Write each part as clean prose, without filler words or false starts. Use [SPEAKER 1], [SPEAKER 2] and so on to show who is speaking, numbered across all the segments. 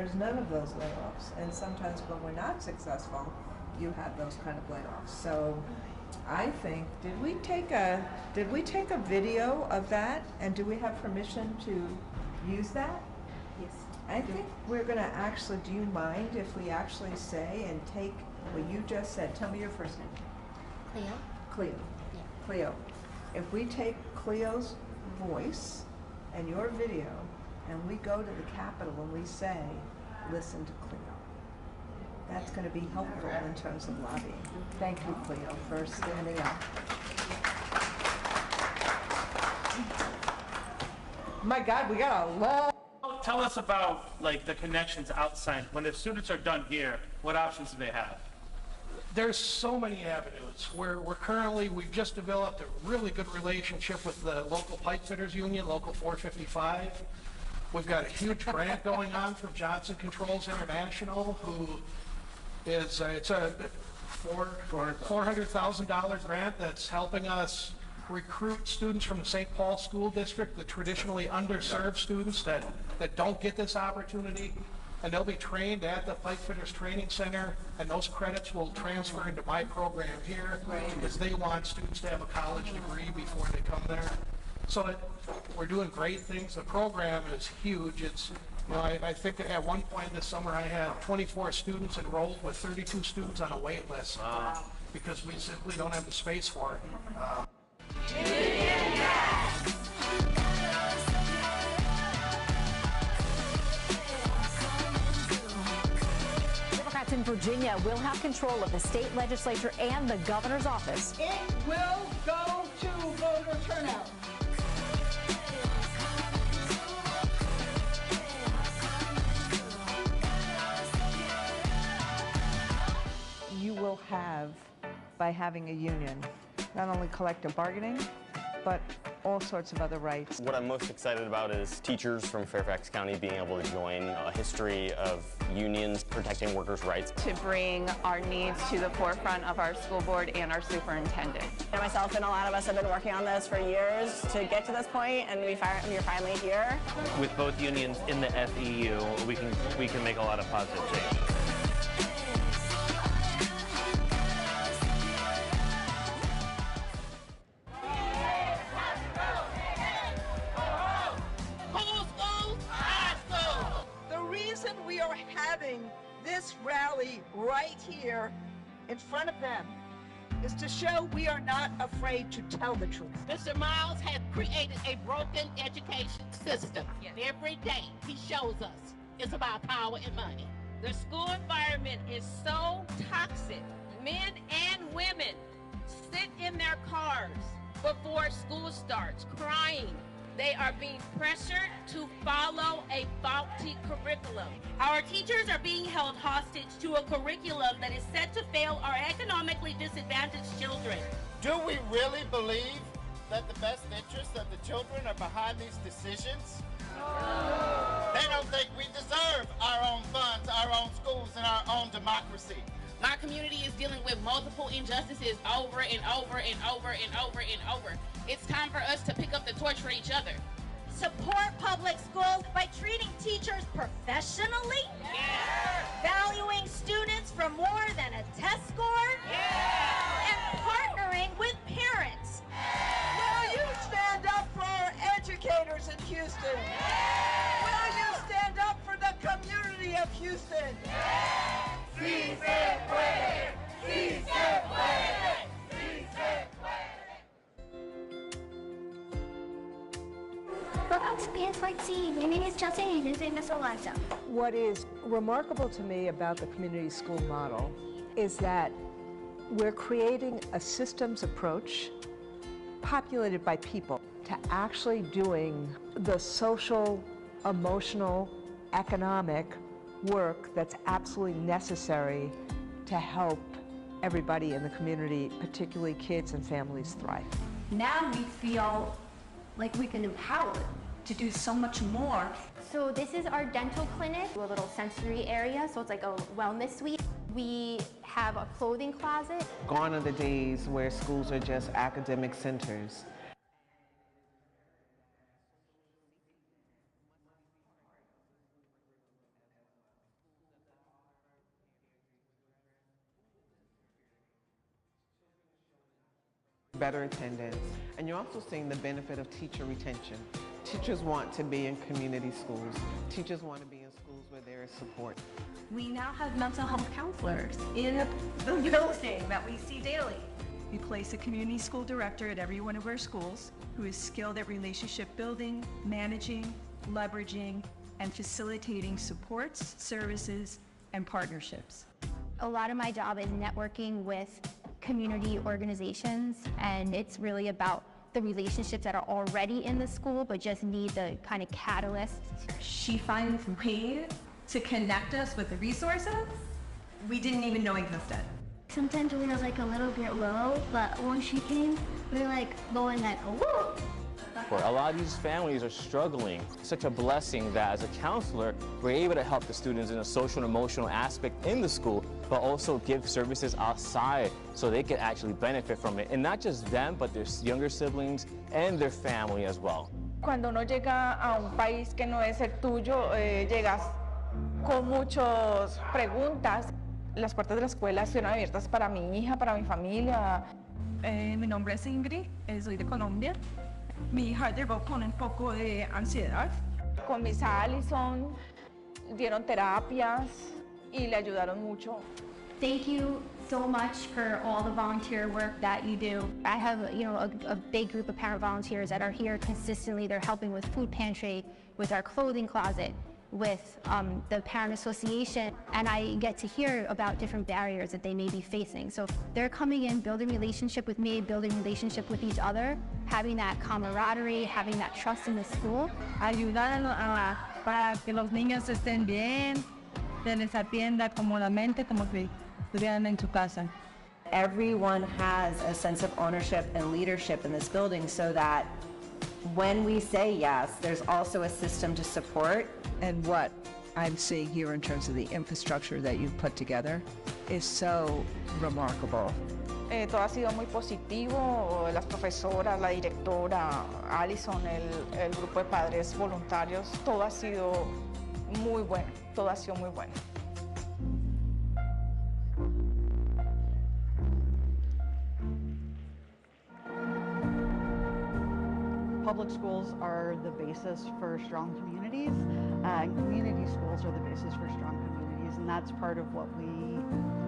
[SPEAKER 1] there's none of those layoffs. And sometimes when we're not successful, you have those kind of layoffs. So I think, did we take a video of that? And do we have permission to use that?
[SPEAKER 2] Yes.
[SPEAKER 1] I think we're going to actually, do you mind if we actually say and take what you just said? Tell me your first name.
[SPEAKER 2] Cleo?
[SPEAKER 1] Cleo.
[SPEAKER 2] Yeah.
[SPEAKER 1] Cleo. If we take Cleo's voice and your video and we go to the Capitol and we say, listen to Cleo, that's going to be helpful in terms of lobbying. Thank you, Cleo, for standing up. My God, we got a lot.
[SPEAKER 3] Tell us about like the connections outside. When the students are done here, what options do they have?
[SPEAKER 4] There's so many avenues. We've just developed a really good relationship with the local pipe fitters union, Local 455. We've got a huge grant going on from Johnson Controls International, who is, it's a $400,000 grant that's helping us recruit students from the St. Paul School District, the traditionally underserved students that don't get this opportunity. And they'll be trained at the Pipe Fitters Training Center, and those credits will transfer into my program here because they want students to have a college degree before they come there. So we're doing great things. The program is huge. It's, you know, I think at one point this summer I had 24 students enrolled with 32 students on a wait list because we simply don't have the space for it.
[SPEAKER 5] Democrats in Virginia will have control of the state legislature and the governor's office.
[SPEAKER 6] It will go to voter turnout.
[SPEAKER 1] You will have, by having a union, not only collective bargaining, but all sorts of other rights.
[SPEAKER 7] What I'm most excited about is teachers from Fairfax County being able to join a history of unions protecting workers' rights.
[SPEAKER 8] To bring our needs to the forefront of our school board and our superintendent.
[SPEAKER 9] And myself and a lot of us have been working on this for years to get to this point, and we're finally here.
[SPEAKER 10] With both unions in the FEU, we can make a lot of positive change.
[SPEAKER 6] We are having this rally right here in front of them is to show we are not afraid to tell the truth.
[SPEAKER 11] Mr. Miles has created a broken education system. And every day he shows us it's about power and money.
[SPEAKER 12] The school environment is so toxic. Men and women sit in their cars before school starts crying. They are being pressured to follow a faulty curriculum.
[SPEAKER 13] Our teachers are being held hostage to a curriculum that is set to fail our economically disadvantaged children.
[SPEAKER 14] Do we really believe that the best interests of the children are behind these decisions? No. They don't think we deserve our own funds, our own schools, and our own democracy.
[SPEAKER 12] My community is dealing with multiple injustices over and over and over and over and over. It's time for us to pick up the torch for each other.
[SPEAKER 13] Support public schools by treating teachers professionally.
[SPEAKER 12] Yeah.
[SPEAKER 13] Valuing students for more than a test score.
[SPEAKER 12] Yeah.
[SPEAKER 13] And partnering with parents.
[SPEAKER 6] Will you stand up for our educators in Houston? Will you stand up for the community of Houston?
[SPEAKER 14] Sí se puede! Sí se puede! Sí se puede!
[SPEAKER 15] Look how Spanish like see. My name is Chelsea and his name is Eliza.
[SPEAKER 1] What is remarkable to me about the community school model is that we're creating a systems approach populated by people to actually doing the social, emotional, economic work that's absolutely necessary to help everybody in the community, particularly kids and families, thrive.
[SPEAKER 16] Now we feel like we can empower to do so much more.
[SPEAKER 15] So this is our dental clinic, a little sensory area, so it's like a wellness suite. We have a clothing closet.
[SPEAKER 17] Gone are the days where schools are just academic centers. better attendance, and you're also seeing the benefit of teacher retention. Teachers want to be in community schools. Teachers want to be in schools where there is support.
[SPEAKER 16] We now have mental health counselors in the building that we see daily.
[SPEAKER 2] We place a community school director at every one of our schools who is skilled at relationship building, managing, leveraging, and facilitating supports, services, and partnerships.
[SPEAKER 15] A lot of my job is networking with community organizations, and it's really about the relationships that are already in the school but just need the kind of catalyst.
[SPEAKER 2] She finds ways to connect us with the resources we didn't even know existed.
[SPEAKER 18] Sometimes we was like a little bit low, but when she came, we were like going like, whoa!
[SPEAKER 10] For a lot of these families are struggling. It's such a blessing that as a counselor, we're able to help the students in a social and emotional aspect in the school, but also give services outside so they can actually benefit from it. And not just them, but their younger siblings and their family as well.
[SPEAKER 8] Cuando uno llega a un país que no es el tuyo, llegas con muchas preguntas. Las puertas de la escuela estuvieron abiertas para mi hija, para mi familia.
[SPEAKER 2] Mi nombre es Ingrid, soy de Colombia. Mi hija llegó con un poco de ansiedad.
[SPEAKER 8] Con Miss Allison dieron terapias y le ayudaron mucho.
[SPEAKER 15] Thank you so much for all the volunteer work that you do. I have, a big group of parent volunteers that are here consistently. They're helping with food pantry, with our clothing closet, with the parent association, and I get to hear about different barriers that they may be facing. So they're coming in, building relationship with me, building relationship with each other, having that camaraderie, having that trust in the school.
[SPEAKER 2] Ayudar para que los niños estén bien, se les atienda cómodamente como si estuvieran en su casa.
[SPEAKER 19] Everyone has a sense of ownership and leadership in this building so that when we say yes, there's also a system to support.
[SPEAKER 1] And what I'm seeing here in terms of the infrastructure that you've put together is so remarkable.
[SPEAKER 8] Todo ha sido muy positivo, las profesoras, la directora, Allison, el grupo de padres voluntarios, todo ha sido muy bueno, todo ha sido muy bueno.
[SPEAKER 20] Public schools are the basis for strong communities, and community schools are the basis for strong communities, and that's part of what we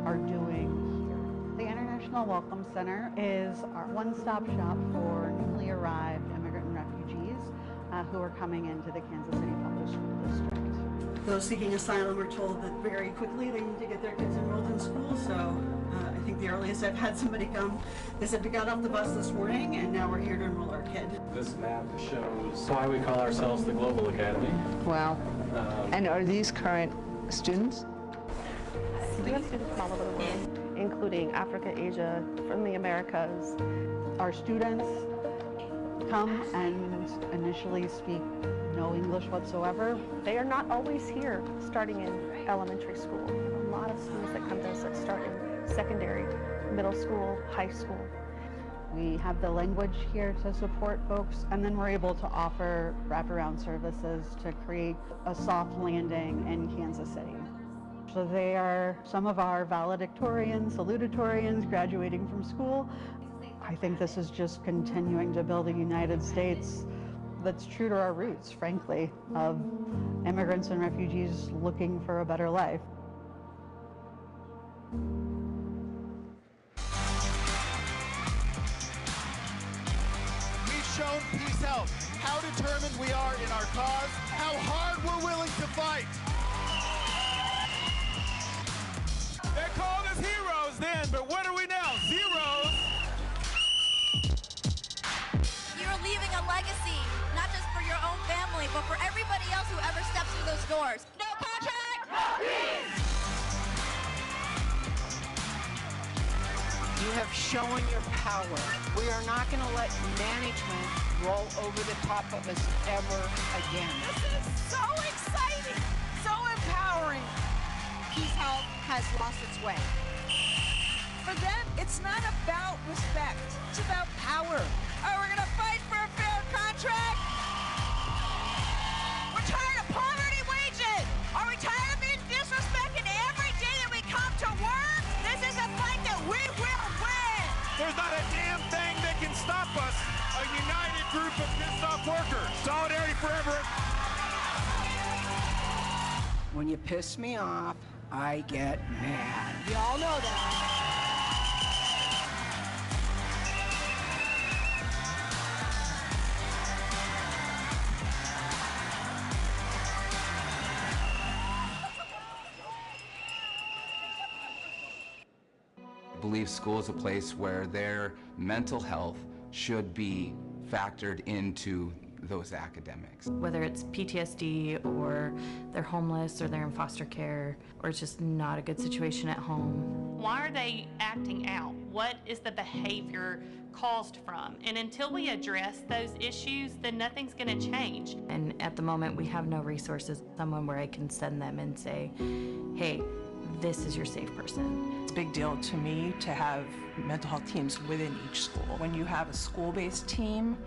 [SPEAKER 20] are doing here. The International Welcome Center is our one-stop shop for newly arrived immigrant and refugees who are coming into the Kansas City Public School District.
[SPEAKER 21] Those seeking asylum are told that very quickly they need to get their kids enrolled in school, so I think the earliest I've had somebody come, they said we got off the bus this morning and now we're here to enroll our kid.
[SPEAKER 22] This map shows why we call ourselves the Global Academy.
[SPEAKER 1] Wow. And are these current students?
[SPEAKER 23] We have students from all over the world, including Africa, Asia, from the Americas.
[SPEAKER 20] Our students come and initially speak no English whatsoever.
[SPEAKER 23] They are not always here starting in elementary school. We have a lot of students that come to us that start in secondary, middle school, high school.
[SPEAKER 20] We have the language here to support folks, and then we're able to offer wraparound services to create a soft landing in Kansas City. So they are some of our valedictorians, salutatorians graduating from school. I think this is just continuing to build a United States that's true to our roots, frankly, of immigrants and refugees looking for a better life.
[SPEAKER 24] We've shown Peace Health how determined we are in our cause, how hard we're willing to fight. They called us heroes then, but what are we now? Zeros.
[SPEAKER 25] You're leaving a legacy, not just for your own family, but for everybody else who ever steps through those doors. No contract, no peace!
[SPEAKER 26] You have shown your power. We are not going to let management roll over the top of us ever again.
[SPEAKER 25] This is so exciting, so empowering.
[SPEAKER 6] Peace Health has lost its way. For them, it's not about respect. It's about power. Oh, we're going to fight for a fair contract? We're tired of poverty wages. Are we tired of being disrespected every day that we come to work? This is a fight that we will win.
[SPEAKER 24] There's not a damn thing that can group of pissed off workers. Solidarity forever.
[SPEAKER 26] When you piss me off, I get mad.
[SPEAKER 25] You all know that.
[SPEAKER 3] I believe school is a place where their mental health should be factored into those academics.
[SPEAKER 4] Whether it's PTSD or they're homeless or they're in foster care or it's just not a good situation at home.
[SPEAKER 5] Why are they acting out? What is the behavior caused from? And until we address those issues, then nothing's going to change.
[SPEAKER 4] And at the moment we have no resources, someone where I can send them and say, hey, this is your safe person.
[SPEAKER 7] It's a big deal to me to have mental health teams within each school. When you have a school-based team,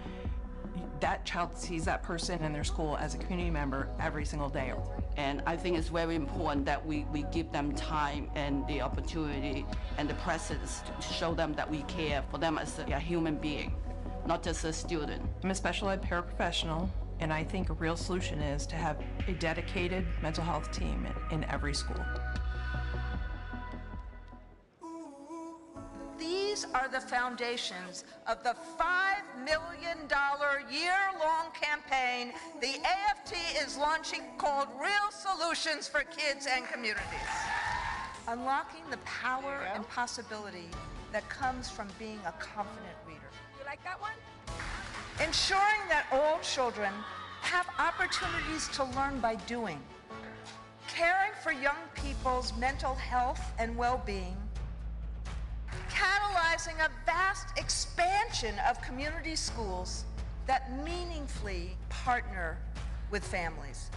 [SPEAKER 7] that child sees that person in their school as a community member every single day.
[SPEAKER 9] And I think it's very important that we give them time and the opportunity and the presence to show them that we care for them as a human being, not just a student.
[SPEAKER 7] I'm a special ed paraprofessional, and I think a real solution is to have a dedicated mental health team in every school.
[SPEAKER 6] These are the foundations of the $5 million year-long campaign the AFT is launching called Real Solutions for Kids and Communities. Unlocking the power and possibility that comes from being a confident reader. You like that one? Ensuring that all children have opportunities to learn by doing. Caring for young people's mental health and well-being. Catalyzing a vast expansion of community schools that meaningfully partner with families.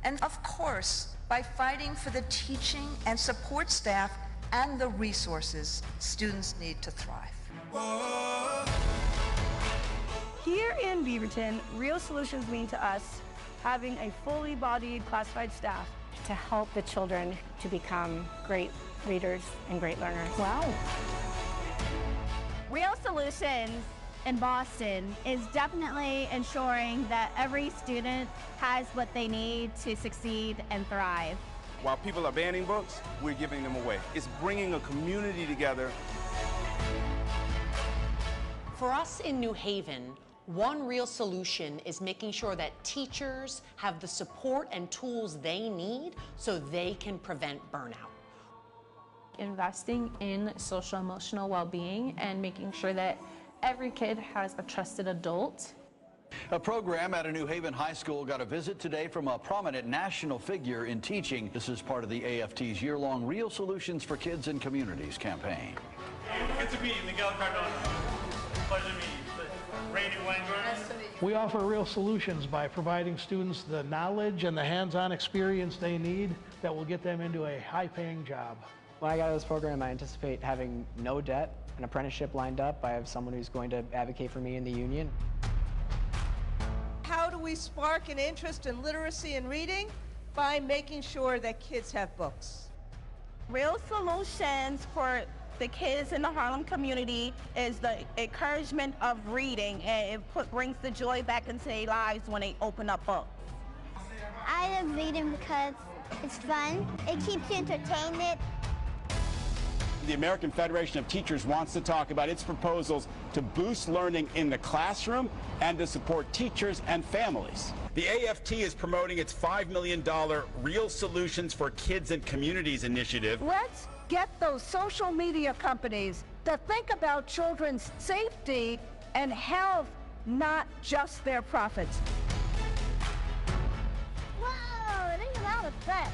[SPEAKER 6] And of course, by fighting for the teaching and support staff and the resources students need to thrive.
[SPEAKER 23] Here in Beaverton, Real Solutions mean to us having a fully bodied classified staff
[SPEAKER 19] to help the children to become great readers and great learners. Wow.
[SPEAKER 15] Real Solutions in Boston is definitely ensuring that every student has what they need to succeed and thrive.
[SPEAKER 24] While people are banning books, we're giving them away. It's bringing a community together.
[SPEAKER 11] For us in New Haven, one real solution is making sure that teachers have the support and tools they need so they can prevent burnout.
[SPEAKER 27] Investing in social emotional well-being and making sure that every kid has a trusted adult.
[SPEAKER 28] A program at a New Haven high school got a visit today from a prominent national figure in teaching. This is part of the AFT's year-long Real Solutions for Kids and Communities campaign.
[SPEAKER 24] Good to meet you, Miguel Cardona. Pleasure to meet you. Randy Wangler.
[SPEAKER 29] We offer real solutions by providing students the knowledge and the hands-on experience they need that will get them into a high-paying job.
[SPEAKER 30] When I got out of this program, I anticipate having no debt, an apprenticeship lined up. I have someone who's going to advocate for me in the union.
[SPEAKER 6] How do we spark an interest in literacy and reading? By making sure that kids have books.
[SPEAKER 23] Real Solutions for the kids in the Harlem community is the encouragement of reading, and it brings the joy back into their lives when they open up books.
[SPEAKER 18] I love reading because it's fun. It keeps you entertained.
[SPEAKER 24] The American Federation of Teachers wants to talk about its proposals to boost learning in the classroom and to support teachers and families. The AFT is promoting its $5 million Real Solutions for Kids and Communities initiative.
[SPEAKER 6] Let's get those social media companies to think about children's safety and health, not just their profits.
[SPEAKER 18] Whoa, think about a threat.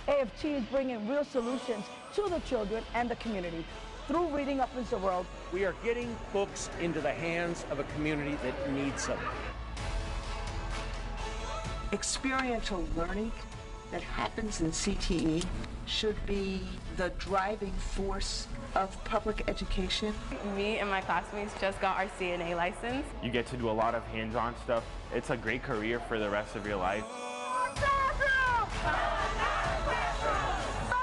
[SPEAKER 23] AFT is bringing real solutions to the children and the community through Reading Uplifts the World.
[SPEAKER 31] We are getting books into the hands of a community that needs them.
[SPEAKER 21] Experiential learning that happens in CTE should be the driving force of public education.
[SPEAKER 27] Me and my classmates just got our CNA license.
[SPEAKER 10] You get to do a lot of hands-on stuff. It's a great career for the rest of your life.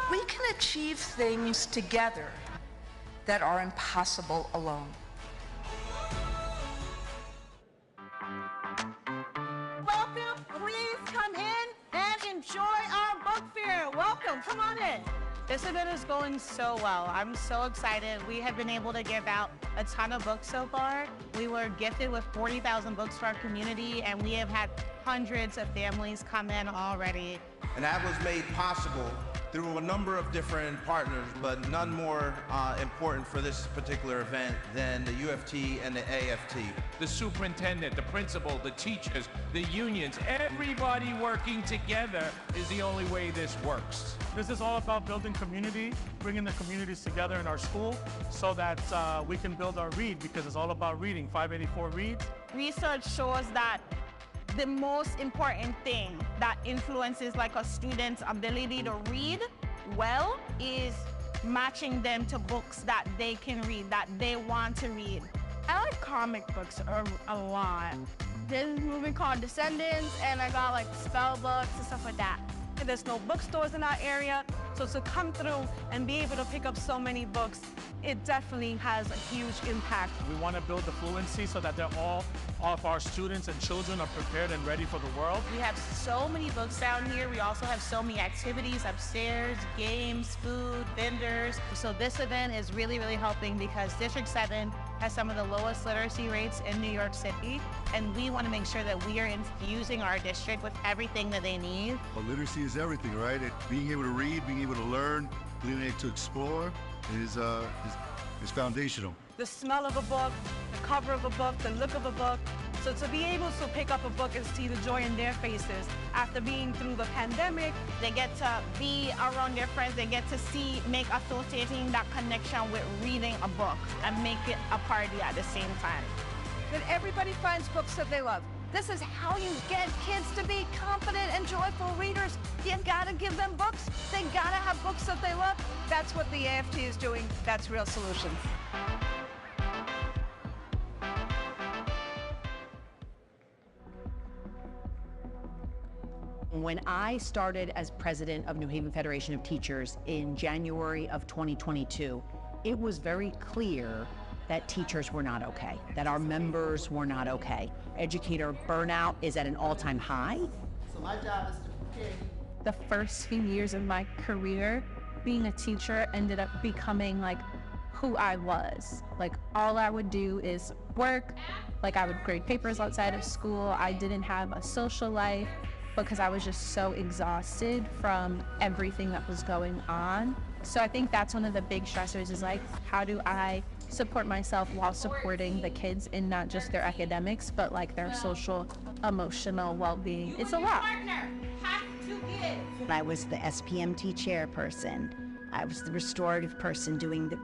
[SPEAKER 6] We can achieve things together that are impossible alone.
[SPEAKER 23] Book Fair. Welcome, come on in. This event is going so well. I'm so excited. We have been able to give out a ton of books so far. We were gifted with 40,000 books for our community, and we have had hundreds of families come in already.
[SPEAKER 1] And that was made possible through a number of different partners, but none more important for this particular event than the UFT and the AFT.
[SPEAKER 2] The superintendent, the principal, the teachers, the unions, everybody working together is the only way this works.
[SPEAKER 8] This is all about building community, bringing the communities together in our school so that we can build our READ, because it's all about reading, 584 reads.
[SPEAKER 23] Research shows that the most important thing that influences like a student's ability to read well is matching them to books that they can read, that they want to read.
[SPEAKER 12] I like comic books a lot. There's a movie called Descendants, and I got like spell books and stuff like that.
[SPEAKER 23] There's no bookstores in our area, so to come through and be able to pick up so many books, it definitely has a huge impact.
[SPEAKER 8] We want to build the fluency so that all of our students and children are prepared and ready for the world.
[SPEAKER 23] We have so many books down here. We also have so many activities upstairs, games, food, vendors. So this event is really, really helping because District 7 has some of the lowest literacy rates in New York City, and we want to make sure that we are infusing our district with everything that they need.
[SPEAKER 13] Well, literacy is everything, right? Being able to read, being able to learn, being able to explore is foundational.
[SPEAKER 23] The smell of a book, the cover of a book, the look of a book. So to be able to pick up a book and see the joy in their faces after being through the pandemic, they get to be around their friends, they get to make associating that connection with reading a book and make it a party at the same time.
[SPEAKER 6] That everybody finds books that they love. This is how you get kids to be confident and joyful readers. You gotta give them books. They gotta have books that they love. That's what the AFT is doing. That's Real Solutions.
[SPEAKER 11] When I started as president of New Haven Federation of Teachers in January of 2022, it was very clear that teachers were not okay, that our members were not okay. Educator burnout is at an all-time high.
[SPEAKER 12] So my job is to prepare you.
[SPEAKER 27] The first few years of my career, being a teacher ended up becoming like who I was. Like all I would do is work, like I would grade papers outside of school. I didn't have a social life because I was just so exhausted from everything that was going on. So I think that's one of the big stressors is like, how do I support myself while supporting the kids in not just their academics, but like their social, emotional well-being. It's a lot.
[SPEAKER 14] I was the SPMT chairperson. I was the restorative person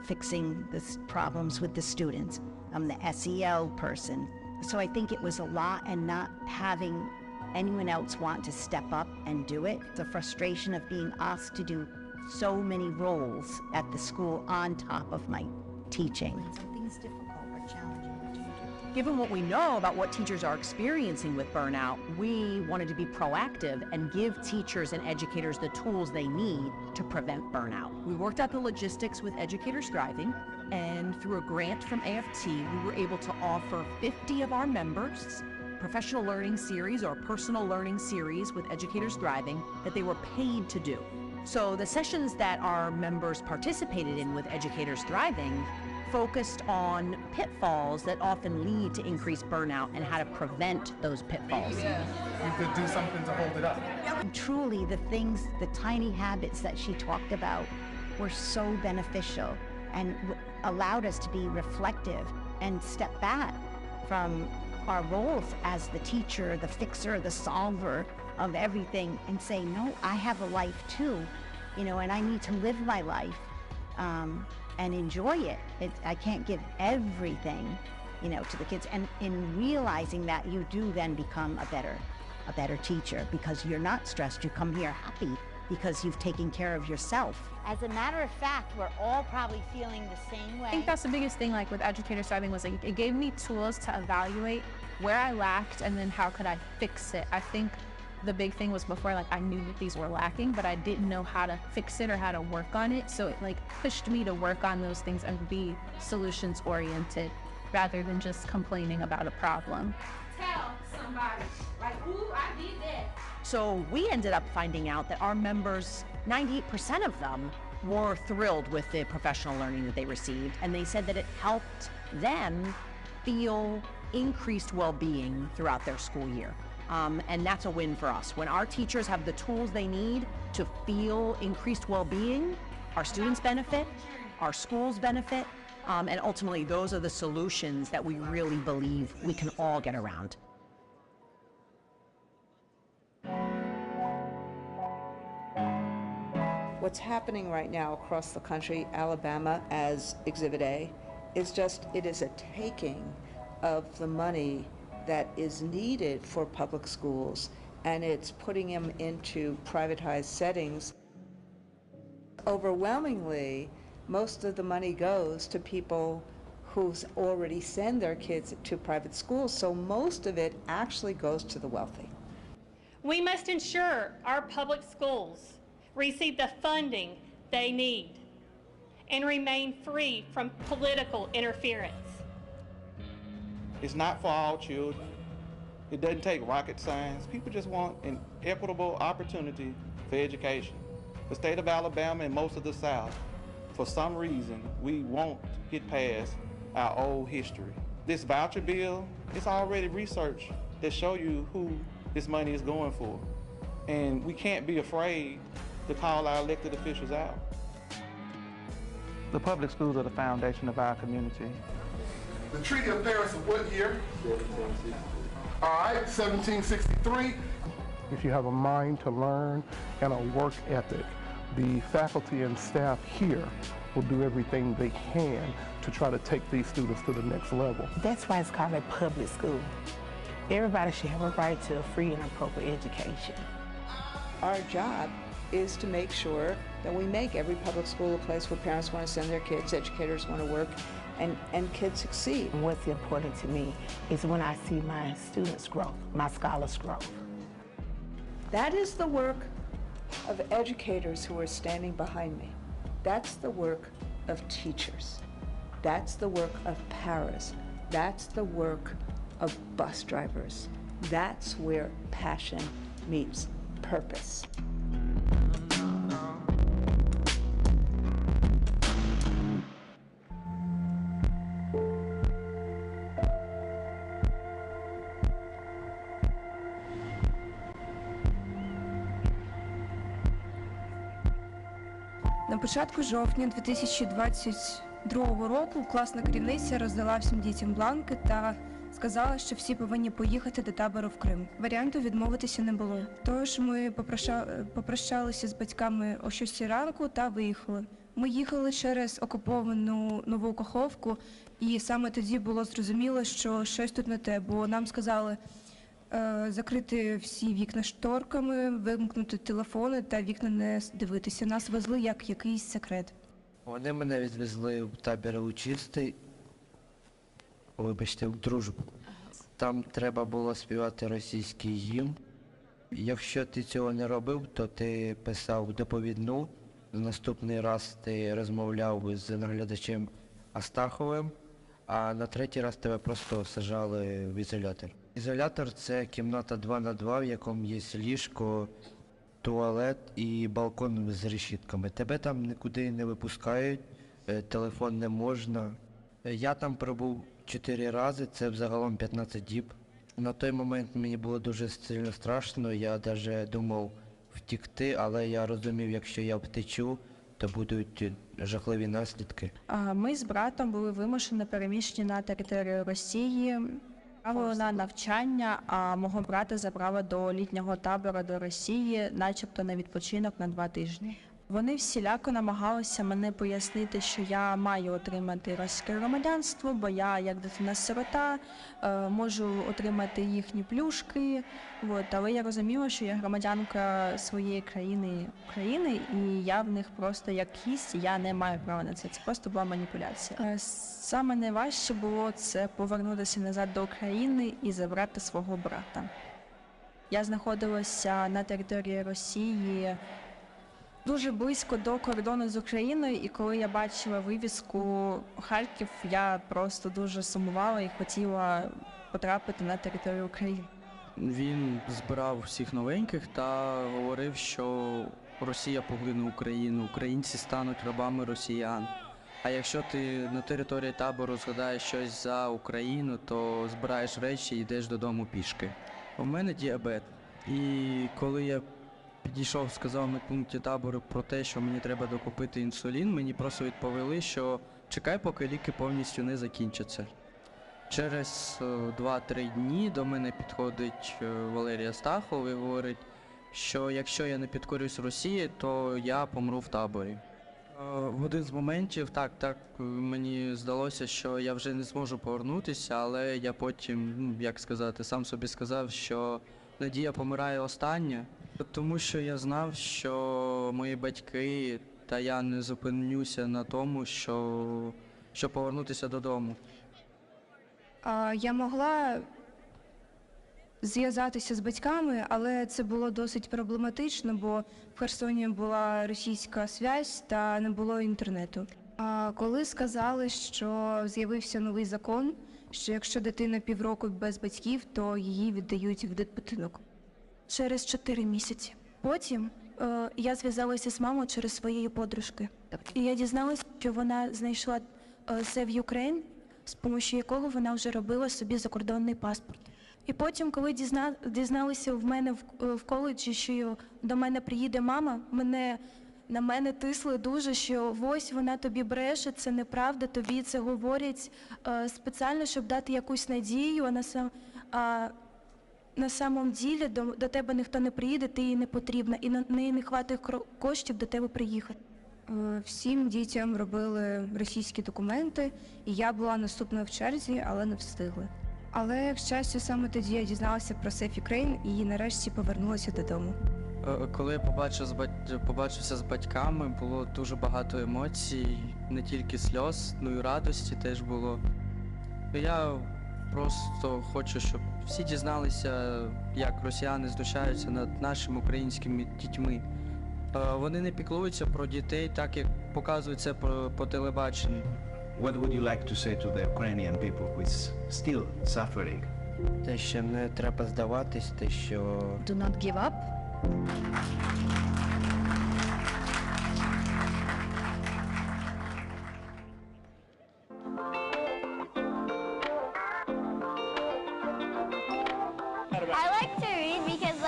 [SPEAKER 14] fixing the problems with the students. I'm the SEL person. So I think it was a lot, and not having anyone else want to step up and do it. The frustration of being asked to do so many roles at the school on top of my teaching. Something's difficult or challenging or changing.
[SPEAKER 11] Given what we know about what teachers are experiencing with burnout, we wanted to be proactive and give teachers and educators the tools they need to prevent burnout. We worked out the logistics with Educators Thriving, and through a grant from AFT, we were able to offer 50 of our members professional learning series or personal learning series with Educators Thriving that they were paid to do. So the sessions that our members participated in with Educators Thriving focused on pitfalls that often lead to increased burnout and how to prevent those pitfalls.
[SPEAKER 12] You could do something to hold it up.
[SPEAKER 14] And truly, the tiny habits that she talked about were so beneficial and allowed us to be reflective and step back from our roles as the teacher, the fixer, the solver of everything, and say, no, I have a life too, and I need to live my life and enjoy it. I can't give everything, to the kids. And in realizing that, you do then become a better teacher, because you're not stressed. You come here happy because you've taken care of yourself.
[SPEAKER 15] As a matter of fact, we're all probably feeling the same way.
[SPEAKER 27] I think that's the biggest thing, like with Educators Thriving, was like it gave me tools to evaluate where I lacked and then how could I fix it. I think the big thing was before, like I knew that these were lacking, but I didn't know how to fix it or how to work on it. So it like pushed me to work on those things and be solutions oriented rather than just complaining about a problem.
[SPEAKER 12] Tell somebody. Like, ooh, I did that.
[SPEAKER 11] So we ended up finding out that our members, 98% of them, were thrilled with the professional learning that they received, and they said that it helped them feel increased well-being throughout their school year. And that's a win for us. When our teachers have the tools they need to feel increased well-being, our students benefit, our schools benefit, and ultimately those are the solutions that we really believe we can all get around.
[SPEAKER 3] What's happening right now across the country, Alabama as Exhibit A, is just, it is a taking of the money that is needed for public schools, and it's putting them into privatized settings. Overwhelmingly, most of the money goes to people who already send their kids to private schools, so most of it actually goes to the wealthy.
[SPEAKER 4] We must ensure our public schools receive the funding they need and remain free from political interference.
[SPEAKER 5] It's not for all children. It doesn't take rocket science. People just want an equitable opportunity for education. The state of Alabama and most of the South, for some reason, we won't get past our old history. This voucher bill, it's already research that show you who this money is going for. And we can't be afraid to call our elected officials out. The public schools are the foundation of our community.
[SPEAKER 7] The Treaty of Paris of what year? 1763. All right, 1763.
[SPEAKER 9] If you have a mind to learn and a work ethic, the faculty and staff here will do everything they can to try to take these students to the next level.
[SPEAKER 16] That's why it's called a public school. Everybody should have a right to a free and appropriate education.
[SPEAKER 3] Our job is to make sure that we make every public school a place where parents want to send their kids, educators want to work, and kids succeed.
[SPEAKER 16] What's important to me is when I see my students' growth, my scholars' growth.
[SPEAKER 3] That is the work of educators who are standing behind me. That's the work of teachers. That's the work of paras. That's the work of bus drivers. That's where passion meets purpose.
[SPEAKER 17] На початку жовтня 2022 року класна керівниця роздала всім дітям бланки та сказала, що всі повинні поїхати до табору в Крим. Варіанту відмовитися не було. Тож ми попрощалися з батьками о 6 ранку та виїхали. Ми їхали через окуповану Нову Каховку, і саме тоді було зрозуміло, що щось тут не те, бо нам сказали закрити всі вікна шторками, вимкнути телефони та вікна не дивитися. Нас везли як якийсь секрет.
[SPEAKER 20] Вони мене відвезли в табір Лучистий, вибачте, в Дружбу. Там треба було співати російський гімн. Якщо ти цього не робив, то ти писав доповідну. Наступний раз ти розмовляв з наглядачем Астаховим, а на третій раз тебе просто саджали в ізолятор. Ізолятор – це кімната 2х2, в якому є ліжко, туалет і балкон з решітками. Тебе там нікуди не випускають, телефон не можна. Я там пробув 4 рази, це взагалом 15 діб. На той момент мені було дуже сильно страшно, я навіть думав втікти, але я розумів, якщо я втечу, то будуть жахливі наслідки.
[SPEAKER 27] Ми з братом були вимушені переміщені на територію Росії. Правили на навчання, а мого брата забрали до літнього табору до Росії, начебто на відпочинок на 2 тижні. Вони всіляко намагалися мене пояснити, що я маю отримати російське громадянство, бо я, як дитина-сирота, можу отримати їхні плюшки. Але я розуміла, що я громадянка своєї країни, України, і я в них просто як гість, я не маю права на це. Це просто була маніпуляція. Саме найважче було це повернутися назад до України і забрати свого брата. Я знаходилася на території Росії, дуже близько до кордону з Україною, і коли я бачила вивіску Харків, я просто дуже сумувала і хотіла потрапити на територію України.
[SPEAKER 18] Він збирав всіх новеньких та говорив, що Росія поглине Україну, українці стануть рабами росіян. А якщо ти на території табору згадаєш щось за Україну, то збираєш речі і йдеш додому пішки. У мене діабет. І коли я підійшов, сказав на пункті табору про те, що мені треба докупити інсулін, мені просто відповіли, що чекай, поки ліки повністю не закінчаться. Через 2-3 дні до мене підходить Валерій Астахов і говорить, що якщо я не підкорюсь Росії, то я помру в таборі. В один з моментів, так, мені здалося, що я вже не зможу повернутися, але я потім, як сказати, сам собі сказав, що надія помирає остання, тому що я знав, що мої батьки та я не зупинюся на тому, що повернутися додому.
[SPEAKER 17] Я могла зв'язатися з батьками, але це було досить проблематично, бо в Херсоні була російська зв'язь та не було інтернету. Коли сказали, що з'явився новий закон, що якщо дитина півроку без батьків, то її віддають в дитбудинок.
[SPEAKER 19] Через 4 місяці. Потім я зв'язалася з мамою через своєї подружки. І я дізналася, що вона знайшла Save Ukraine, з допомогою якого вона вже робила собі закордонний паспорт. І потім, коли дізналися в мене в коледжі, що до мене приїде мама, на мене тисли дуже, що ось вона тобі бреше, це неправда, тобі це говорять спеціально, щоб дати якусь надію, а на самом ділі до тебе ніхто не приїде, ти їй не потрібна, і на неї не хватить коштів до тебе приїхати.
[SPEAKER 17] Всім дітям робили російські документи, і я була наступною в черзі, але не встигли. Але, к щастю, саме тоді я дізналася про Save Ukraine і нарешті повернулася додому.
[SPEAKER 18] Коли я побачився з батьками, було дуже багато емоцій, не тільки сльоз, ну і радості теж було. Я просто хочу, щоб всі дізналися, як росіяни знущаються над нашими українськими дітьми. Вони не піклуються про дітей, так як показують це по телебаченню.
[SPEAKER 21] What would you like to say to the Ukrainian people who is still suffering?
[SPEAKER 20] Те, що не треба здаватись, те, що...
[SPEAKER 11] Do not give up.
[SPEAKER 22] I like to read because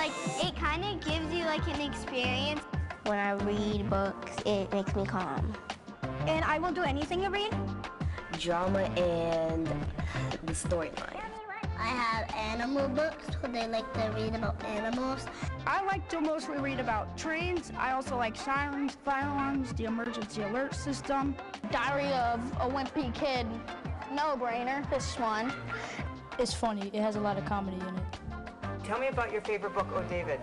[SPEAKER 22] it kind of gives you an experience. When I read books, it makes me calm.
[SPEAKER 15] And I will do anything to read.
[SPEAKER 22] Drama and the storyline. I have animal books where they like to read about animals.
[SPEAKER 12] I like to mostly read about trains. I also like sirens, fire alarms, the emergency alert system.
[SPEAKER 22] Diary of a Wimpy Kid. No-brainer, this one.
[SPEAKER 24] It's funny. It has a lot of comedy in it.
[SPEAKER 25] Tell me about your favorite book, Oh David.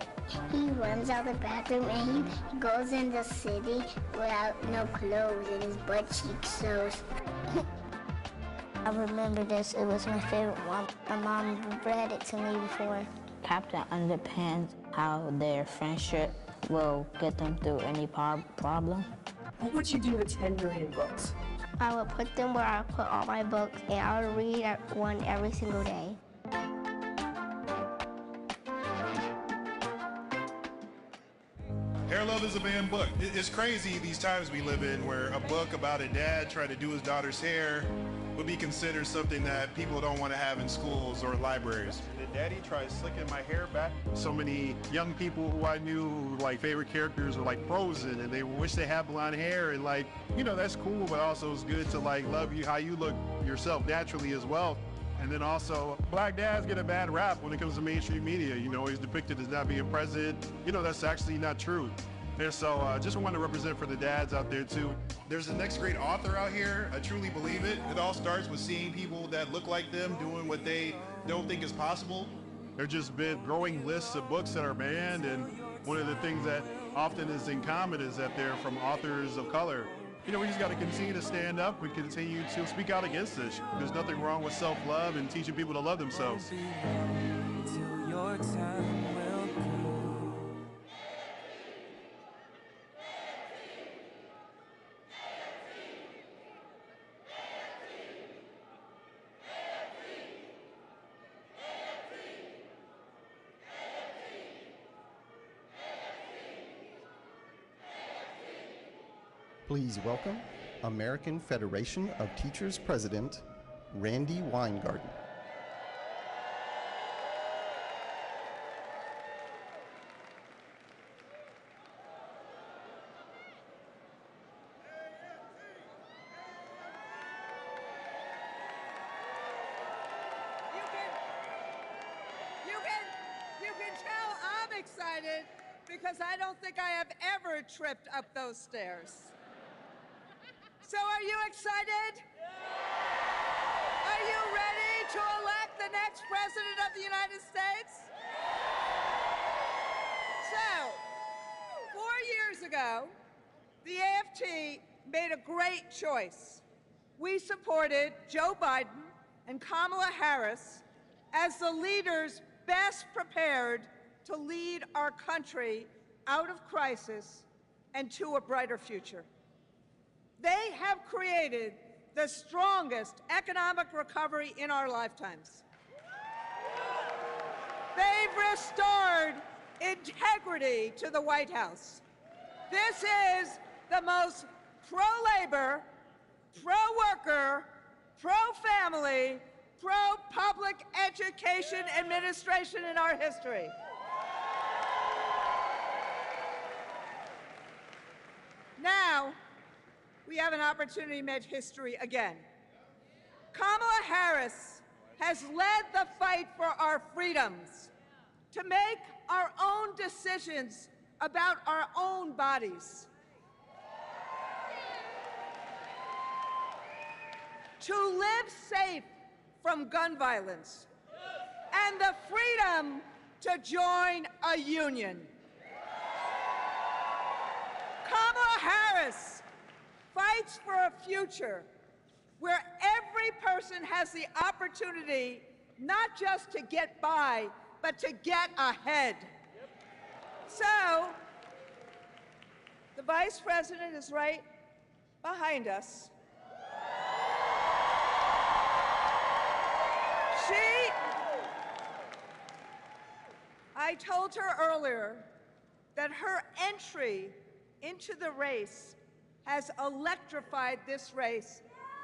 [SPEAKER 22] He runs out the bathroom and he goes in the city without no clothes and his butt cheeks shows. I remember this. It was my favorite one. My mom read it to me before.
[SPEAKER 15] Captain Underpants, how their friendship will get them through any problem.
[SPEAKER 22] What would you do with 10 million books? I would put them where I put all my books and I would read one every single day.
[SPEAKER 26] Hair Love is a banned book. It's crazy these times we live in where a book about a dad trying to do his daughter's hair would be considered something that people don't want to have in schools or libraries. The daddy tries slicking my hair back. So many young people who I knew who favorite characters were Frozen and they wish they had blonde hair and that's cool, but also it's good to love you how you look yourself naturally as well. And then also, black dads get a bad rap when it comes to mainstream media. He's depicted as not being present. That's actually not true. And so just want to represent for the dads out there too. There's the next great author out here. I truly believe it. It all starts with seeing people that look like them doing what they don't think is possible. There's just been growing lists of books that are banned, and one of the things that often is in common is that they're from authors of color. We just got to continue to stand up and continue to speak out against this. There's nothing wrong with self-love and teaching people to love themselves.
[SPEAKER 1] Please welcome American Federation of Teachers President, Randy Weingarten.
[SPEAKER 2] You can tell I'm excited because I don't think I have ever tripped up those stairs. So are you excited? Are you ready to elect the next President of the United States? So, 4 years ago, the AFT made a great choice. We supported Joe Biden and Kamala Harris as the leaders best prepared to lead our country out of crisis and to a brighter future. They have created the strongest economic recovery in our lifetimes. They've restored integrity to the White House. This is the most pro-labor, pro-worker, pro-family, pro-public education administration in our history. Now, we have an opportunity to make history again. Kamala Harris has led the fight for our freedoms, to make our own decisions about our own bodies, to live safe from gun violence, and the freedom to join a union. Kamala Harris fights for a future where every person has the opportunity not just to get by, but to get ahead. So, the Vice President is right behind us. I told her earlier that her entry into the race has electrified this race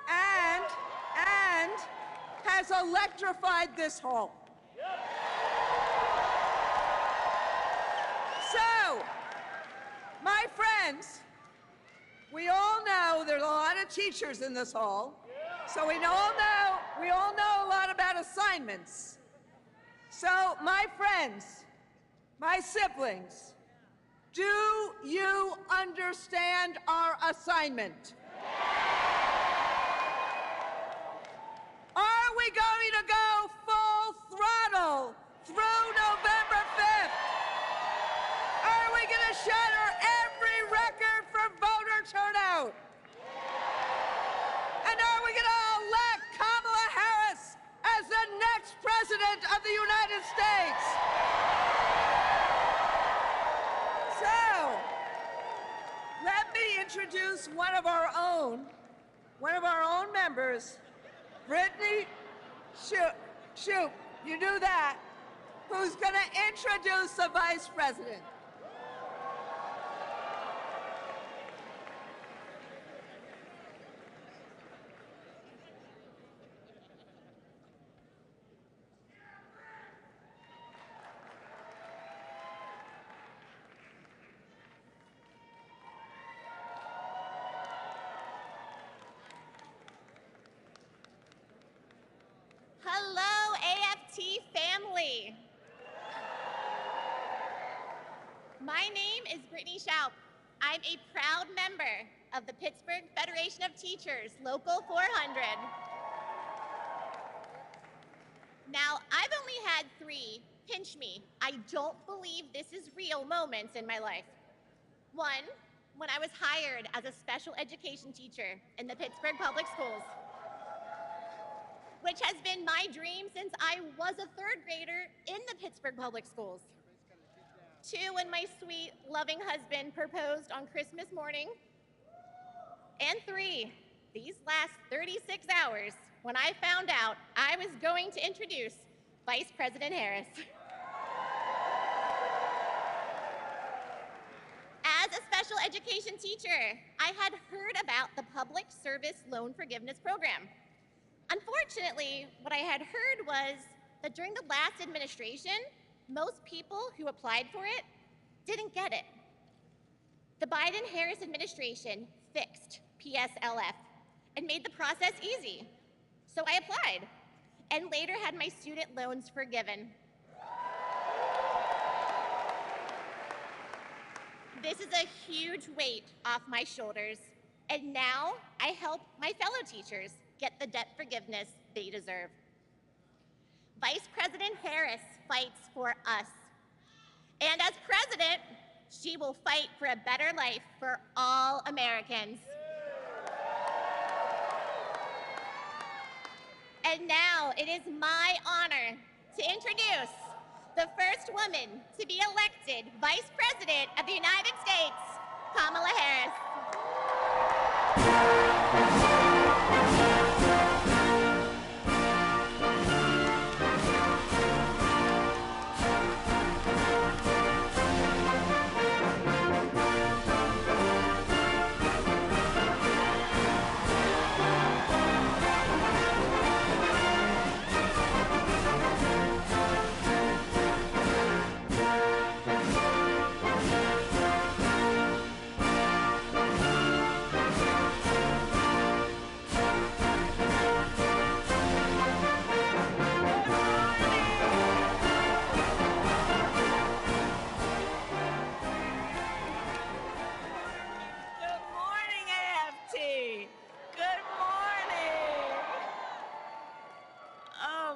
[SPEAKER 2] and has electrified this hall. So, my friends, we all know there's a lot of teachers in this hall, so we all know a lot about assignments. So, my friends, my siblings, do you understand our assignment? Are we going to go full throttle through November 5th? Are we going to shatter every record for voter turnout? And are we going to elect Kamala Harris as the next President of the United States? So, let me introduce one of our own members, Brittany Shoup, you knew that, who's going to introduce the Vice President.
[SPEAKER 6] Hello, AFT family. My name is Brittany Shoup. I'm a proud member of the Pittsburgh Federation of Teachers, Local 400. Now, I've only had 3 pinch me, I don't believe this is real moments in my life. One, when I was hired as a special education teacher in the Pittsburgh Public Schools, which has been my dream since I was a 3rd grader in the Pittsburgh Public Schools. 2, when my sweet, loving husband proposed on Christmas morning. And 3, these last 36 hours, when I found out I was going to introduce Vice President Harris. As a special education teacher. I had heard about the Public Service Loan Forgiveness Program. Unfortunately, what I had heard was that during the last administration, most people who applied for it didn't get it. The Biden-Harris administration fixed PSLF and made the process easy. So I applied and later had my student loans forgiven. This is a huge weight off my shoulders, and now I help my fellow teachers get the debt forgiveness they deserve. Vice President Harris fights for us. And as president, she will fight for a better life for all Americans. And now it is my honor to introduce the first woman to be elected Vice President of the United States, Kamala Harris.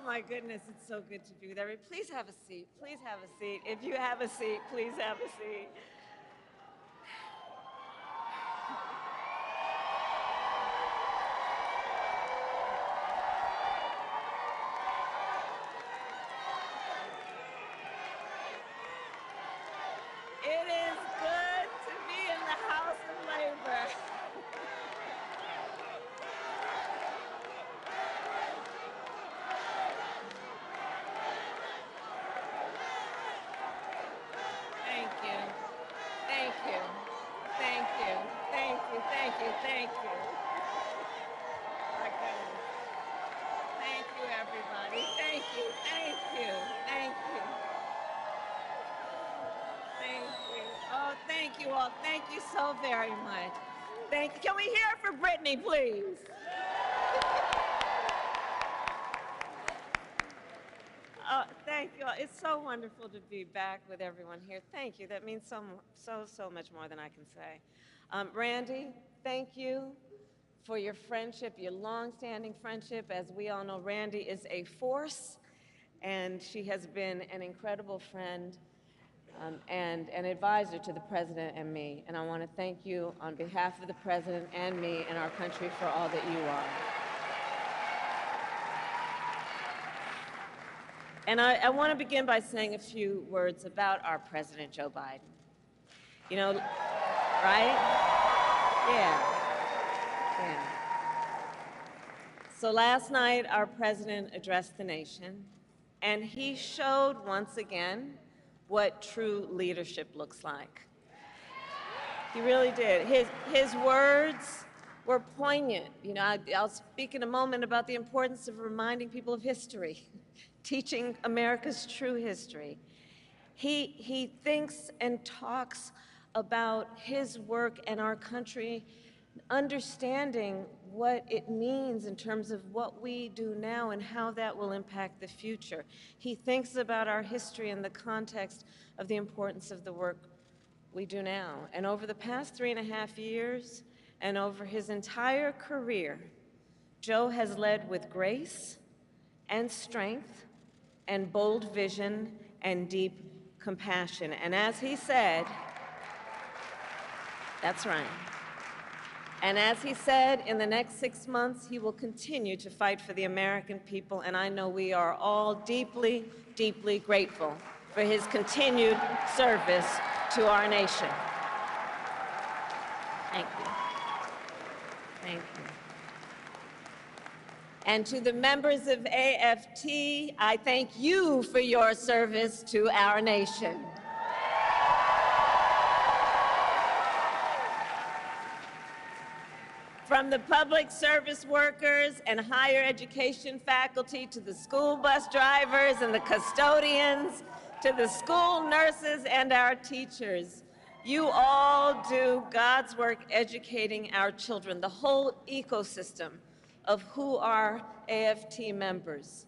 [SPEAKER 4] My goodness, it's so good to be with everybody. Please have a seat. Please have a seat. If you have a seat, please have a seat. It is good to be in the House of Labor. Thank you. My goodness. Thank you, everybody. Thank you. Oh, thank you all. Thank you so very much. Thank you. Can we hear it for Brittany, please? Oh, thank you all. It's so wonderful to be back with everyone here. Thank you. That means so much more than I can say. Randy, thank you for your friendship, your long-standing friendship. As we all know, Randy is a force, and she has been an incredible friend and an advisor to the President and me. And I want to thank you on behalf of the President and me and our country for all that you are. And I want to begin by saying a few words about our President, Joe Biden. You know, right? Yeah. So last night, our president addressed the nation, and he showed once again what true leadership looks like. He really did. His words were poignant. You know, I'll speak in a moment about the importance of reminding people of history, teaching America's true history. He thinks and talks about his work and our country, understanding what it means in terms of what we do now and how that will impact the future. He thinks about our history in the context of the importance of the work we do now. And over the past 3.5 years, and over his entire career, Joe has led with grace and strength and bold vision and deep compassion. And as he said, that's right. And as he said, in the next 6 months, he will continue to fight for the American people, and I know we are all deeply, deeply grateful for his continued service to our nation. Thank you. Thank you. And to the members of AFT, I thank you for your service to our nation. From the public service workers and higher education faculty to the school bus drivers and the custodians, to the school nurses and our teachers, you all do God's work educating our children, the whole ecosystem of who are AFT members.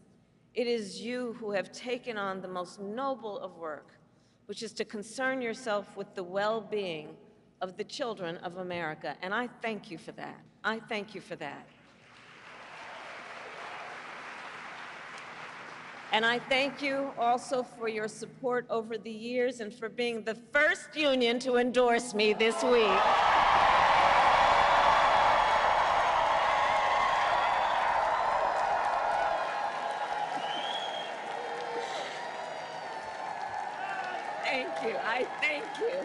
[SPEAKER 4] It is you who have taken on the most noble of work, which is to concern yourself with the well-being of the children of America. And I thank you for that. I thank you for that. And I thank you also for your support over the years and for being the first union to endorse me this week. Thank you. I thank you.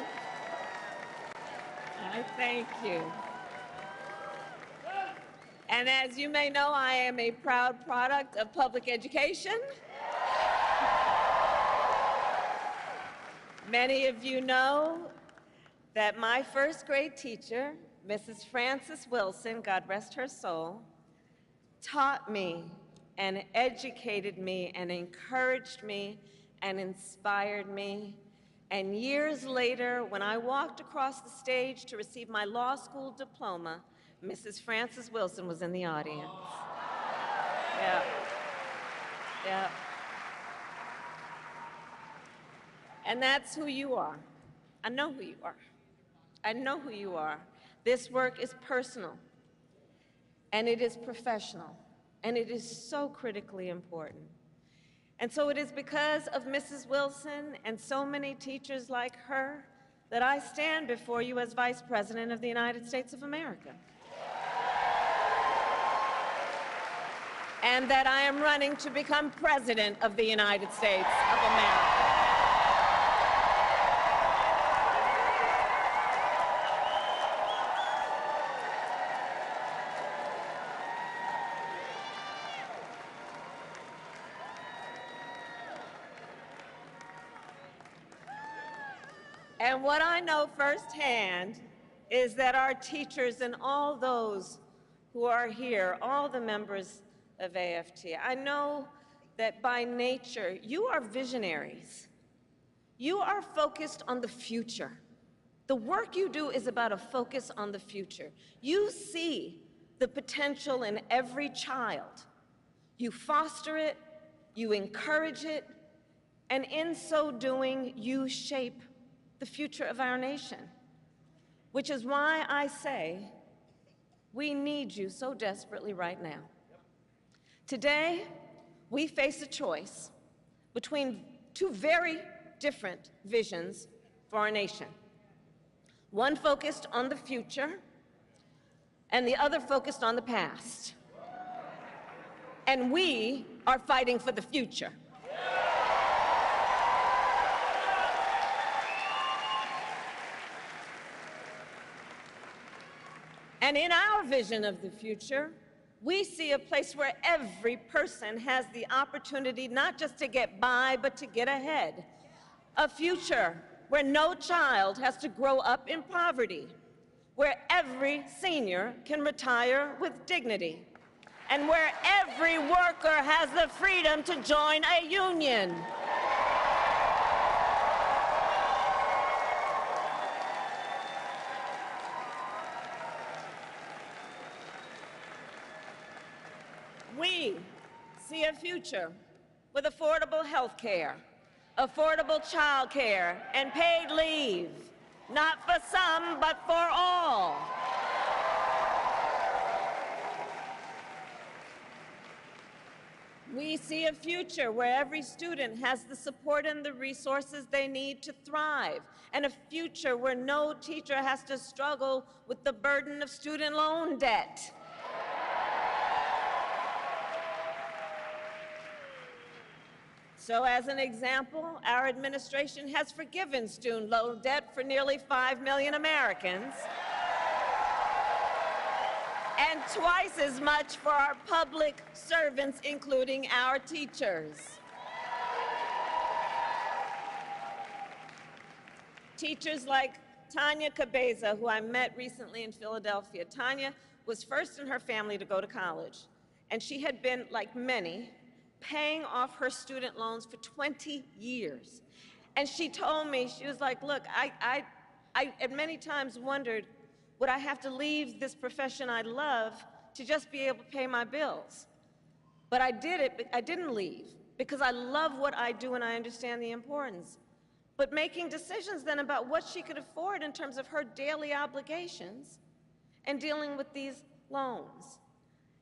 [SPEAKER 4] I thank you. And as you may know, I am a proud product of public education. Many of you know that my first grade teacher, Mrs. Frances Wilson, God rest her soul, taught me and educated me and encouraged me and inspired me. And years later, when I walked across the stage to receive my law school diploma, Mrs. Frances Wilson was in the audience. Yeah. Yeah. And that's who you are. I know who you are. I know who you are. This work is personal, and it is professional, and it is so critically important. And so it is because of Mrs. Wilson and so many teachers like her that I stand before you as Vice President of the United States of America. And that I am running to become President of the United States of America. And what I know firsthand is that our teachers and all those who are here, all the members of AFT, I know that by nature, you are visionaries. You are focused on the future. The work you do is about a focus on the future. You see the potential in every child. You foster it, you encourage it, and in so doing, you shape the future of our nation, which is why I say we need you so desperately right now. Today, we face a choice between two very different visions for our nation. One focused on the future, and the other focused on the past. And we are fighting for the future. And in our vision of the future, we see a place where every person has the opportunity not just to get by, but to get ahead. A future where no child has to grow up in poverty, where every senior can retire with dignity, and where every worker has the freedom to join a union. We see a future with affordable health care, affordable child care, and paid leave, not for some, but for all. We see a future where every student has the support and the resources they need to thrive, and a future where no teacher has to struggle with the burden of student loan debt. So as an example, our administration has forgiven student loan debt for nearly 5 million Americans, and twice as much for our public servants, including our teachers. Teachers like Tanya Cabeza, who I met recently in Philadelphia. Tanya was first in her family to go to college, and she had been, like many, paying off her student loans for 20 years. And she told me, she was like, look, I at many times wondered, would I have to leave this profession I love to just be able to pay my bills? But I did it, but I didn't leave, because I love what I do and I understand the importance. But making decisions then about what she could afford in terms of her daily obligations and dealing with these loans.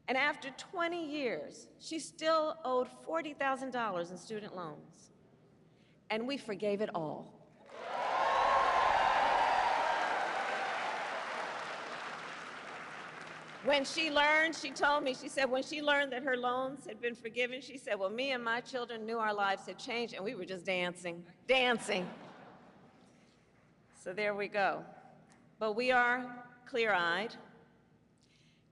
[SPEAKER 4] And after 20 years, she still owed $40,000 in student loans. And we forgave it all. When she learned, she told me, she said when she learned that her loans had been forgiven, she said, well, me and my children knew our lives had changed and we were just dancing, dancing. So there we go. But we are clear-eyed.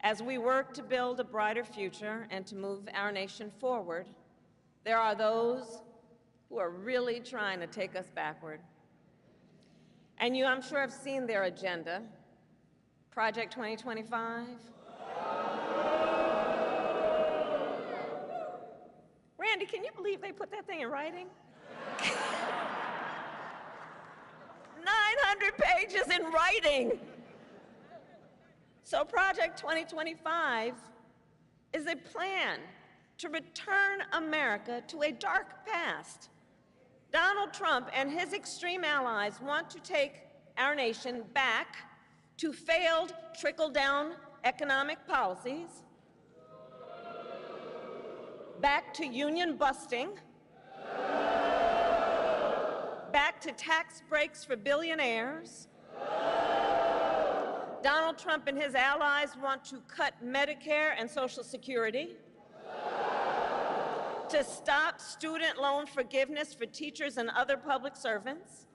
[SPEAKER 4] As we work to build a brighter future and to move our nation forward, there are those who are really trying to take us backward. And you, I'm sure, have seen their agenda, Project 2025. Randy, can you believe they put that thing in writing? 900 pages in writing. So Project 2025 is a plan to return America to a dark past. Donald Trump and his extreme allies want to take our nation back to failed trickle-down economic policies, back to union busting, back to tax breaks for billionaires. Donald Trump and his allies want to cut Medicare and Social Security, to stop student loan forgiveness for teachers and other public servants.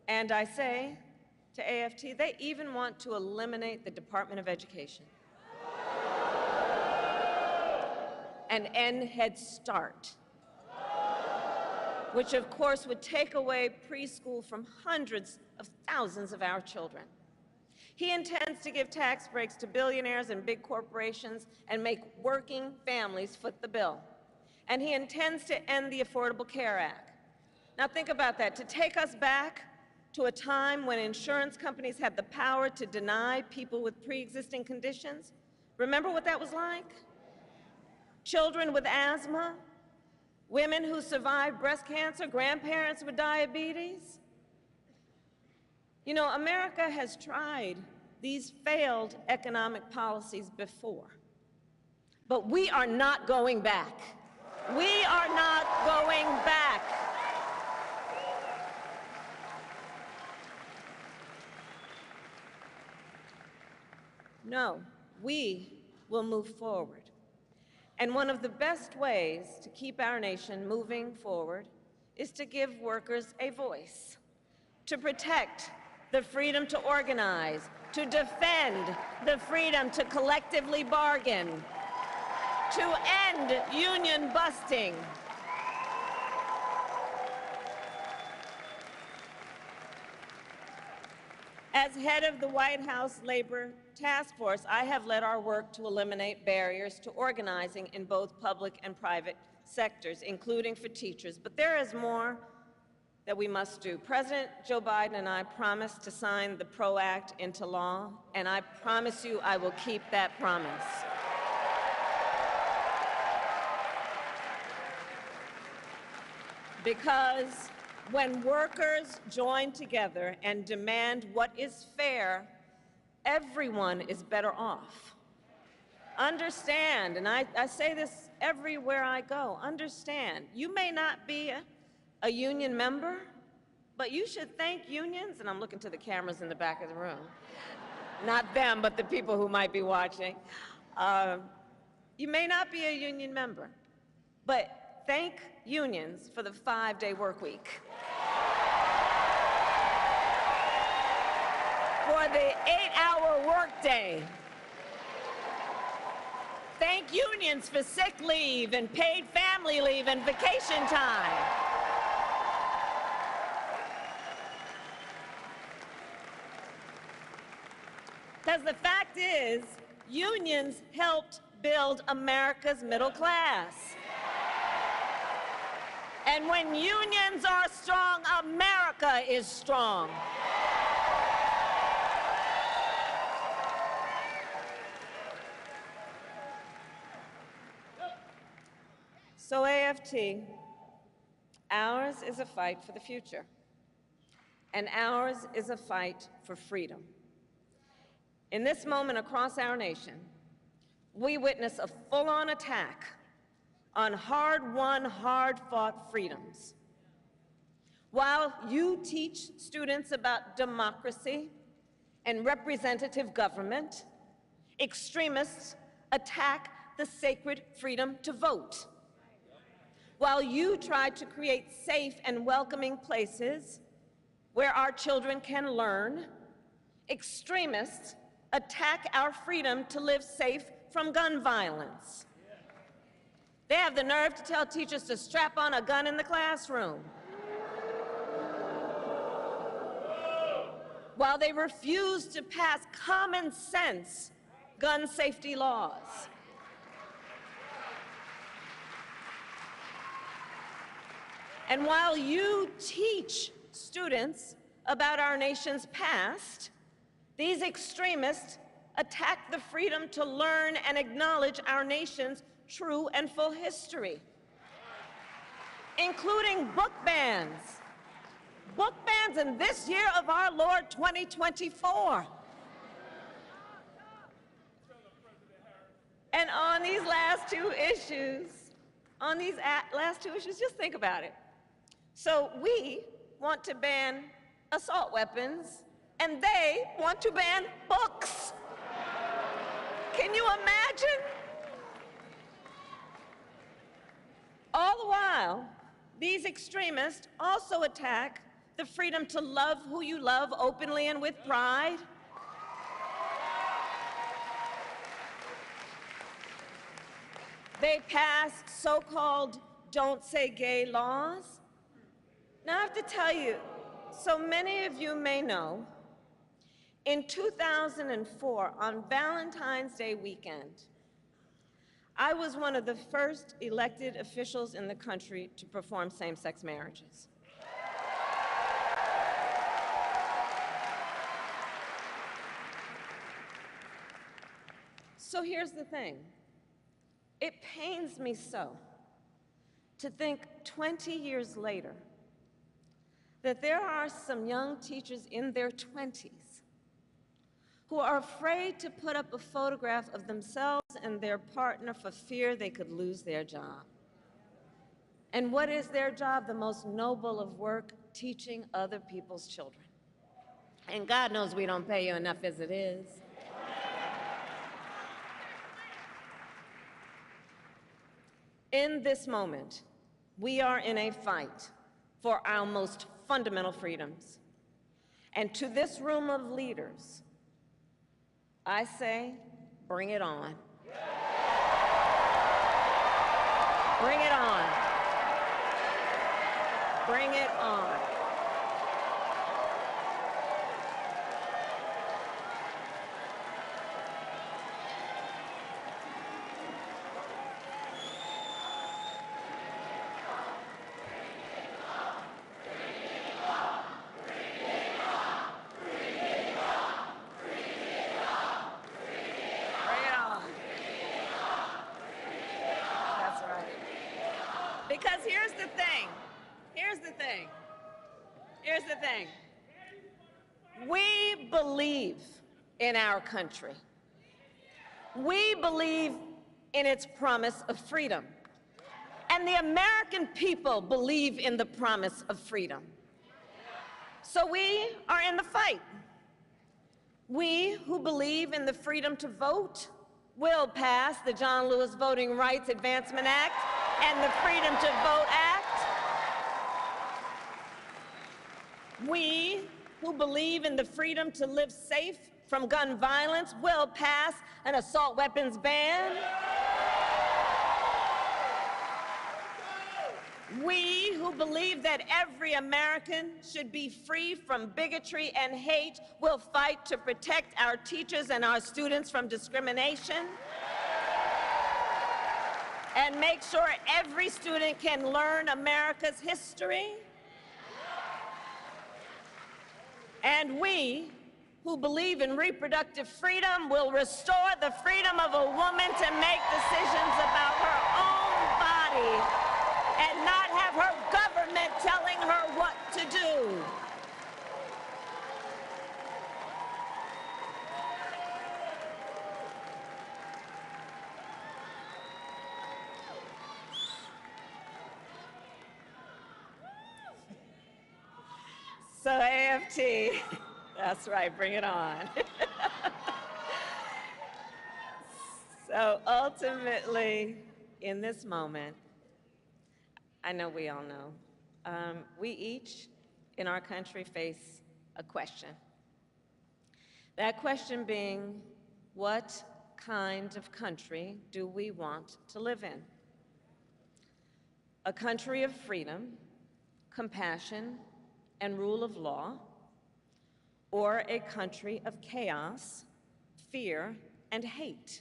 [SPEAKER 4] And I say to AFT, they even want to eliminate the Department of Education and end Head Start, which of course would take away preschool from hundreds of thousands of our children. He intends to give tax breaks to billionaires and big corporations and make working families foot the bill. And he intends to end the Affordable Care Act. Now think about that, to take us back to a time when insurance companies had the power to deny people with pre-existing conditions. Remember what that was like? Children with asthma, women who survived breast cancer, grandparents with diabetes. You know, America has tried these failed economic policies before, but we are not going back. We are not going back. No, we will move forward. And one of the best ways to keep our nation moving forward is to give workers a voice, to protect the freedom to organize, to defend the freedom to collectively bargain, to end union busting. As head of the White House Labor Task Force, I have led our work to eliminate barriers to organizing in both public and private sectors, including for teachers. But there is more that we must do. President Joe Biden and I promised to sign the PRO Act into law, and I promise you I will keep that promise. Because when workers join together and demand what is fair, everyone is better off. Understand, and I say this everywhere I go, understand, you may not be a union member, but you should thank unions, and I'm looking to the cameras in the back of the room. Not them, but the people who might be watching. You may not be a union member, but thank unions for the 5-day work week, for the 8-hour workday. Thank unions for sick leave and paid family leave and vacation time. Because the fact is, unions helped build America's middle class. And when unions are strong, America is strong. So AFT, ours is a fight for the future, and ours is a fight for freedom. In this moment across our nation, we witness a full-on attack on hard-won, hard-fought freedoms. While you teach students about democracy and representative government, extremists attack the sacred freedom to vote. While you try to create safe and welcoming places where our children can learn, extremists attack our freedom to live safe from gun violence. They have the nerve to tell teachers to strap on a gun in the classroom, while they refuse to pass common sense gun safety laws. And while you teach students about our nation's past, these extremists attack the freedom to learn and acknowledge our nation's true and full history, including book bans. Book bans in this year of our Lord 2024. And on these last two issues, just think about it. So we want to ban assault weapons, and they want to ban books. Can you imagine? All the while, these extremists also attack the freedom to love who you love openly and with pride. They pass so-called don't say gay laws. Now I have to tell you, so many of you may know, in 2004, on Valentine's Day weekend, I was one of the first elected officials in the country to perform same-sex marriages. So here's the thing. It pains me so to think 20 years later that there are some young teachers in their 20s who are afraid to put up a photograph of themselves and their partner for fear they could lose their job. And what is their job? The most noble of work, teaching other people's children. And God knows we don't pay you enough as it is. In this moment, we are in a fight for our most fundamental freedoms. And to this room of leaders, I say, bring it on. Bring it on. Bring it on. Because here's the thing. We believe in our country. We believe in its promise of freedom. And the American people believe in the promise of freedom. So we are in the fight. We who believe in the freedom to vote will pass the John Lewis Voting Rights Advancement Act and the Freedom to Vote Act. We who believe in the freedom to live safe from gun violence will pass an assault weapons ban. We who believe that every American should be free from bigotry and hate will fight to protect our teachers and our students from discrimination and make sure every student can learn America's history. And we who believe in reproductive freedom will restore the freedom of a woman to make decisions about her own body and not have her government telling her what to do. So AFT, that's right, bring it on. So ultimately, in this moment, I know we all know, we each in our country face a question. That question being, what kind of country do we want to live in? A country of freedom, compassion, and rule of law, or a country of chaos, fear, and hate?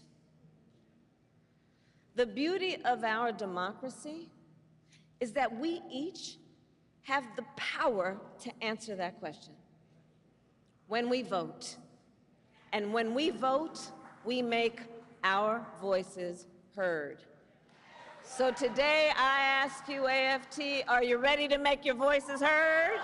[SPEAKER 4] The beauty of our democracy is that we each have the power to answer that question when we vote. And when we vote, we make our voices heard. So today I ask you, AFT, are you ready to make your voices heard?